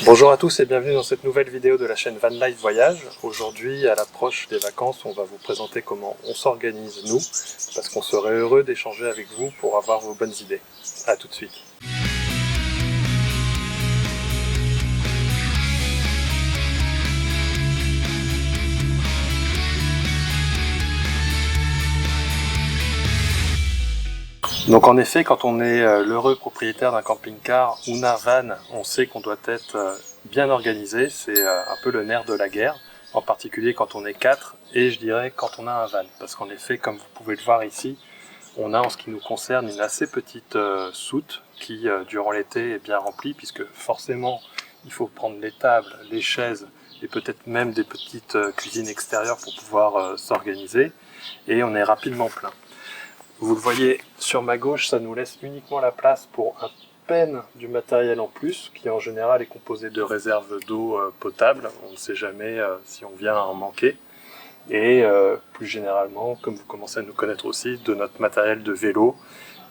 Bonjour à tous et bienvenue dans cette nouvelle vidéo de la chaîne Van Life Voyage. Aujourd'hui, à l'approche des vacances, on va vous présenter comment on s'organise nous, parce qu'on serait heureux d'échanger avec vous pour avoir vos bonnes idées. A tout de suite. Donc en effet, quand on est l'heureux propriétaire d'un camping-car ou d'un van, on sait qu'on doit être bien organisé, c'est un peu le nerf de la guerre, en particulier quand on est 4 et je dirais quand on a un van. Parce qu'en effet, comme vous pouvez le voir ici, on a en ce qui nous concerne une assez petite soute qui durant l'été est bien remplie puisque forcément il faut prendre les tables, les chaises et peut-être même des petites cuisines extérieures pour pouvoir s'organiser et on est rapidement plein. Vous le voyez sur ma gauche, ça nous laisse uniquement la place pour à peine du matériel en plus, qui en général est composé de réserves d'eau potable. On ne sait jamais si on vient à en manquer. Et plus généralement, comme vous commencez à nous connaître aussi, de notre matériel de vélo.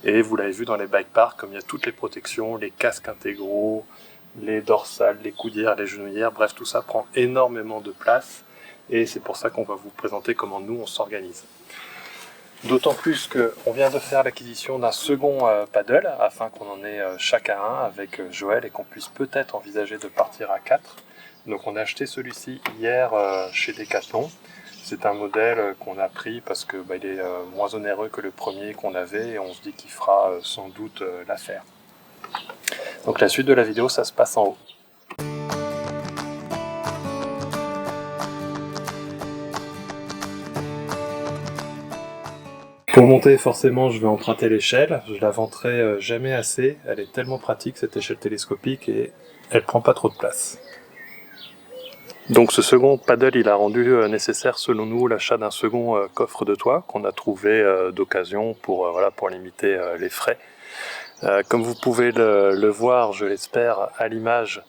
Et vous l'avez vu dans les bike parks, comme il y a toutes les protections, les casques intégraux, les dorsales, les coudières, les genouillères, bref, tout ça prend énormément de place. Et c'est pour ça qu'on va vous présenter comment nous on s'organise. D'autant plus qu'on vient de faire l'acquisition d'un second paddle afin qu'on en ait chacun un avec Joël et qu'on puisse peut-être envisager de partir à 4. Donc on a acheté celui-ci hier chez Decathlon. C'est un modèle qu'on a pris parce que il est moins onéreux que le premier qu'on avait et on se dit qu'il fera sans doute l'affaire. Donc la suite de la vidéo, ça se passe en haut. Pour monter, forcément, je vais emprunter l'échelle. Je la vanterai jamais assez. Elle est tellement pratique, cette échelle télescopique, et elle prend pas trop de place. Donc ce second paddle, il a rendu nécessaire, selon nous, l'achat d'un second coffre de toit qu'on a trouvé d'occasion pour limiter les frais. Comme vous pouvez le voir, je l'espère, à l'image,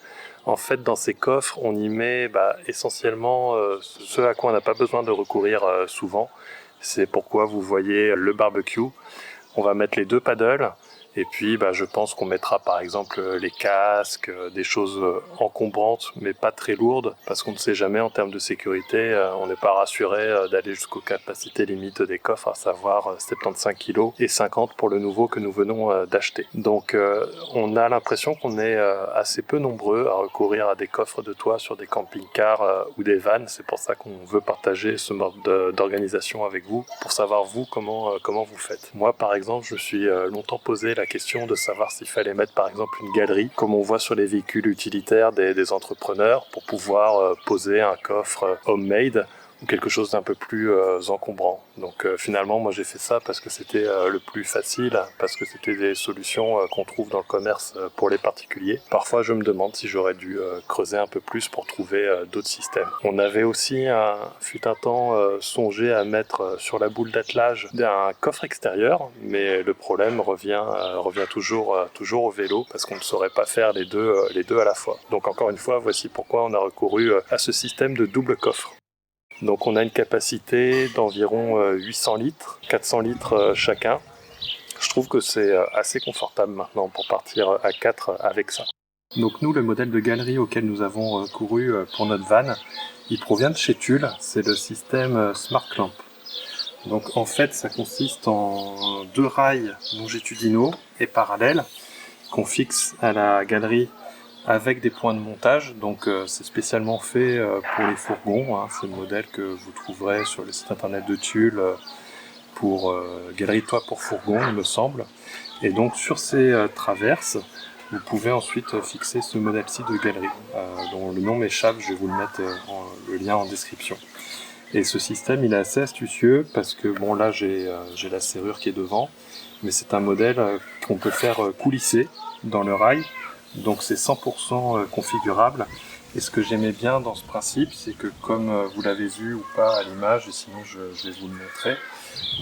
en fait, dans ces coffres, on y met essentiellement ce à quoi on n'a pas besoin de recourir souvent. C'est pourquoi vous voyez le barbecue. On va mettre les deux paddles et puis je pense qu'on mettra par exemple les casques, des choses encombrantes mais pas très lourdes parce qu'on ne sait jamais en termes de sécurité, on n'est pas rassuré d'aller jusqu'aux capacités limites des coffres, à savoir 75 kg et 50 pour le nouveau que nous venons d'acheter. Donc on a l'impression qu'on est assez peu nombreux à recourir à des coffres de toit sur des camping-cars ou des vannes. C'est pour ça qu'on veut partager ce mode d'organisation avec vous pour savoir vous comment vous faites. Moi par exemple, je me suis longtemps posé la question de savoir s'il fallait mettre par exemple une galerie comme on voit sur les véhicules utilitaires des entrepreneurs pour pouvoir poser un coffre homemade ou quelque chose d'un peu plus encombrant. Donc finalement moi j'ai fait ça parce que c'était le plus facile, parce que c'était des solutions qu'on trouve dans le commerce pour les particuliers. Parfois je me demande si j'aurais dû creuser un peu plus pour trouver d'autres systèmes. On avait aussi fut un temps songé à mettre sur la boule d'attelage un coffre extérieur, mais le problème revient toujours au vélo parce qu'on ne saurait pas faire les deux à la fois. Donc encore une fois, voici pourquoi on a recouru à ce système de double coffre. Donc on a une capacité d'environ 800 litres, 400 litres chacun. Je trouve que c'est assez confortable maintenant pour partir à 4 avec ça. Donc nous, le modèle de galerie auquel nous avons couru pour notre van, il provient de chez Tulle, c'est le système Smart Clamp. Donc en fait ça consiste en deux rails longitudinaux et parallèles qu'on fixe à la galerie avec des points de montage. Donc c'est spécialement fait pour les fourgons, hein. C'est le modèle que vous trouverez sur le site internet de Tulle pour galerie de toit pour fourgon, il me semble. Et donc sur ces traverses, vous pouvez ensuite fixer ce modèle-ci de galerie, dont le nom m'échappe, je vais vous le mettre le lien en description. Et ce système, il est assez astucieux parce que bon là j'ai la serrure qui est devant, mais c'est un modèle qu'on peut faire coulisser dans le rail, donc c'est 100% configurable. Et ce que j'aimais bien dans ce principe, c'est que comme vous l'avez vu ou pas à l'image, et sinon je vais vous le montrer,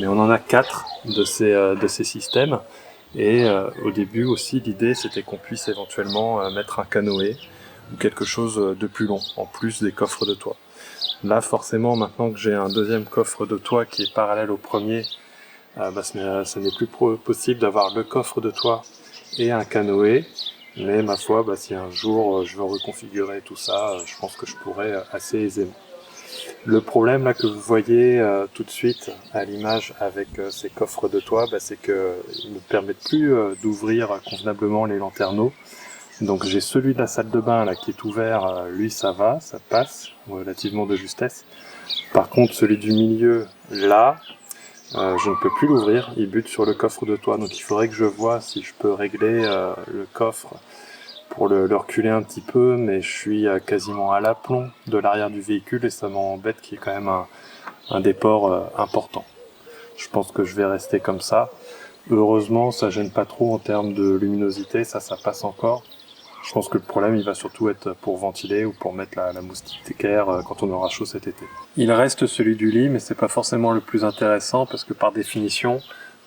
mais on en a 4 de ces systèmes. Et au début aussi, l'idée c'était qu'on puisse éventuellement mettre un canoë ou quelque chose de plus long, en plus des coffres de toit. Là forcément, maintenant que j'ai un deuxième coffre de toit qui est parallèle au premier, ce n'est plus possible d'avoir le coffre de toit et un canoë. Mais ma foi, si un jour je veux reconfigurer tout ça, je pense que je pourrais assez aisément. Le problème là que vous voyez tout de suite à l'image avec ces coffres de toit, c'est qu'ils ne permettent plus d'ouvrir convenablement les lanterneaux. Donc j'ai celui de la salle de bain là qui est ouvert, lui ça va, ça passe relativement de justesse. Par contre celui du milieu là, je ne peux plus l'ouvrir, il bute sur le coffre de toit. Donc il faudrait que je vois si je peux régler le coffre pour le reculer un petit peu, mais je suis quasiment à l'aplomb de l'arrière du véhicule et ça m'embête qu'il y ait quand même un déport important. Je pense que je vais rester comme ça. Heureusement, ça gêne pas trop en termes de luminosité, ça passe encore. Je pense que le problème, il va surtout être pour ventiler ou pour mettre la moustiquaire quand on aura chaud cet été. Il reste celui du lit, mais c'est pas forcément le plus intéressant parce que par définition,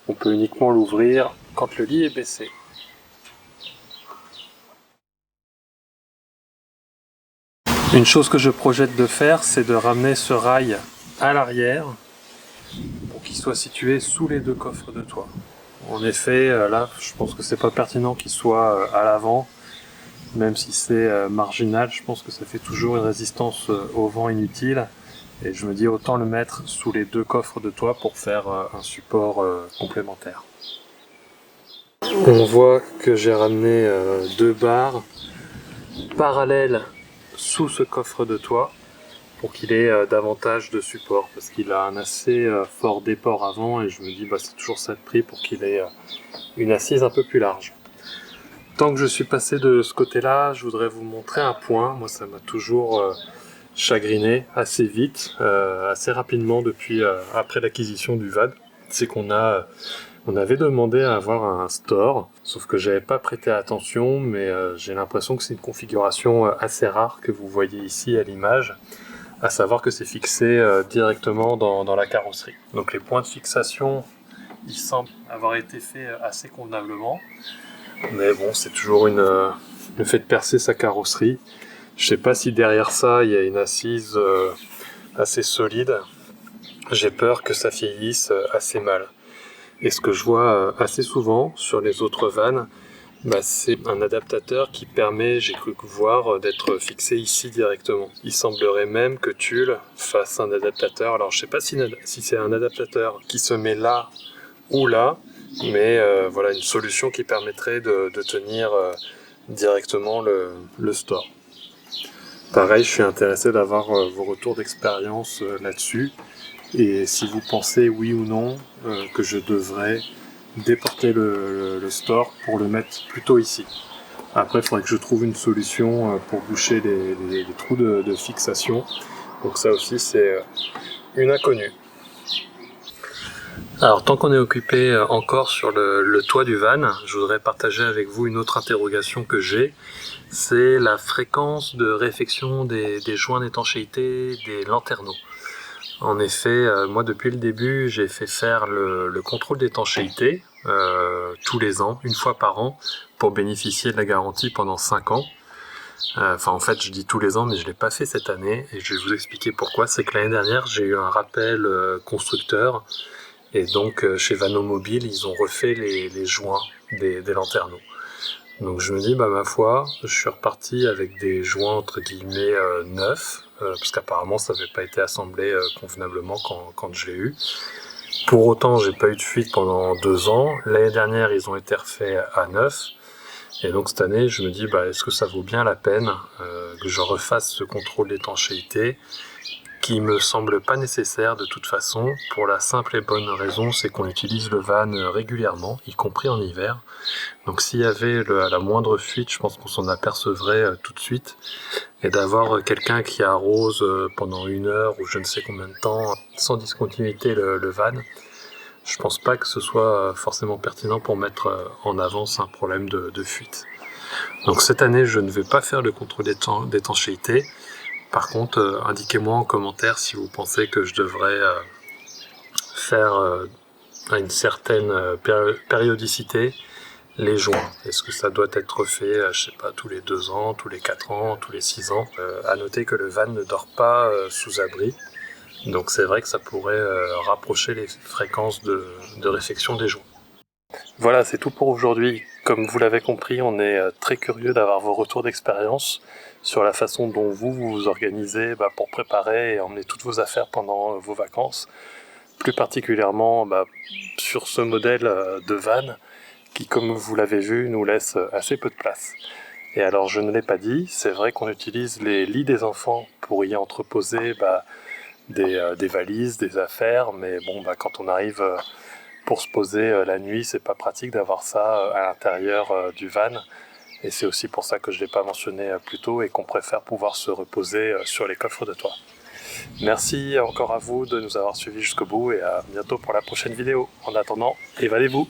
on peut uniquement l'ouvrir quand le lit est baissé. Une chose que je projette de faire, c'est de ramener ce rail à l'arrière pour qu'il soit situé sous les deux coffres de toit. En effet, là, je pense que c'est pas pertinent qu'il soit à l'avant, même si c'est marginal. Je pense que ça fait toujours une résistance au vent inutile. Et je me dis autant le mettre sous les deux coffres de toit pour faire un support complémentaire. On voit que j'ai ramené deux barres parallèles sous ce coffre de toit pour qu'il ait davantage de support parce qu'il a un assez fort déport avant et je me dis c'est toujours ça de prix pour qu'il ait une assise un peu plus large. Tant que je suis passé de ce côté-là, je voudrais vous montrer un point. Moi ça m'a toujours chagriné assez vite, assez rapidement depuis après l'acquisition du van. C'est qu'on avait demandé à avoir un store, sauf que j'avais pas prêté attention, mais j'ai l'impression que c'est une configuration assez rare que vous voyez ici à l'image, à savoir que c'est fixé directement dans la carrosserie. Donc les points de fixation, ils semblent avoir été faits assez convenablement, mais bon, c'est toujours le fait de percer sa carrosserie. Je sais pas si derrière ça, il y a une assise assez solide. J'ai peur que ça vieillisse assez mal. Et ce que je vois assez souvent sur les autres vannes, c'est un adaptateur qui permet, j'ai cru voir, d'être fixé ici directement. Il semblerait même que Tulle fasse un adaptateur. Alors je sais pas si c'est un adaptateur qui se met là ou là, mais voilà une solution qui permettrait de tenir directement le store. Pareil, je suis intéressé d'avoir vos retours d'expérience là-dessus. Et si vous pensez, oui ou non, que je devrais déporter le store pour le mettre plutôt ici. Après, il faudrait que je trouve une solution pour boucher les trous de fixation. Donc ça aussi, c'est une inconnue. Alors, tant qu'on est occupé encore sur le toit du van, je voudrais partager avec vous une autre interrogation que j'ai. C'est la fréquence de réfection des joints d'étanchéité des lanterneaux. En effet, moi depuis le début, j'ai fait faire le contrôle d'étanchéité tous les ans, une fois par an, pour bénéficier de la garantie pendant 5 ans. En fait, je dis tous les ans, mais je l'ai pas fait cette année, et je vais vous expliquer pourquoi. C'est que l'année dernière, j'ai eu un rappel constructeur, et donc chez Vano Mobile, ils ont refait les joints des lanterneaux. Donc je me dis, ma foi, je suis reparti avec des joints entre guillemets neufs, parce qu'apparemment ça n'avait pas été assemblé convenablement quand je l'ai eu. Pour autant, j'ai pas eu de fuite pendant 2 ans. L'année dernière, ils ont été refaits à neuf. Et donc cette année, je me dis, est-ce que ça vaut bien la peine que je refasse ce contrôle d'étanchéité qui me semble pas nécessaire de toute façon, pour la simple et bonne raison, c'est qu'on utilise le van régulièrement, y compris en hiver. Donc s'il y avait la moindre fuite, je pense qu'on s'en apercevrait tout de suite. Et d'avoir quelqu'un qui arrose pendant 1 heure ou je ne sais combien de temps, sans discontinuité le van, je pense pas que ce soit forcément pertinent pour mettre en avance un problème de fuite. Donc cette année, je ne vais pas faire le contrôle d'étanchéité. Par contre, indiquez-moi en commentaire si vous pensez que je devrais faire à une certaine périodicité les joints. Est-ce que ça doit être fait, je sais pas, tous les 2 ans, tous les 4 ans, tous les 6 ans. À noter que le van ne dort pas sous abri. Donc c'est vrai que ça pourrait rapprocher les fréquences de réfection des joints. Voilà, c'est tout pour aujourd'hui. Comme vous l'avez compris, on est très curieux d'avoir vos retours d'expérience sur la façon dont vous vous organisez pour préparer et emmener toutes vos affaires pendant vos vacances. Plus particulièrement sur ce modèle de van qui, comme vous l'avez vu, nous laisse assez peu de place. Et alors, je ne l'ai pas dit, c'est vrai qu'on utilise les lits des enfants pour y entreposer des valises, des affaires, mais bon, quand on arrive pour se poser la nuit, c'est pas pratique d'avoir ça à l'intérieur du van. Et c'est aussi pour ça que je ne l'ai pas mentionné plus tôt et qu'on préfère pouvoir se reposer sur les coffres de toit. Merci encore à vous de nous avoir suivis jusqu'au bout et à bientôt pour la prochaine vidéo. En attendant, évadez-vous!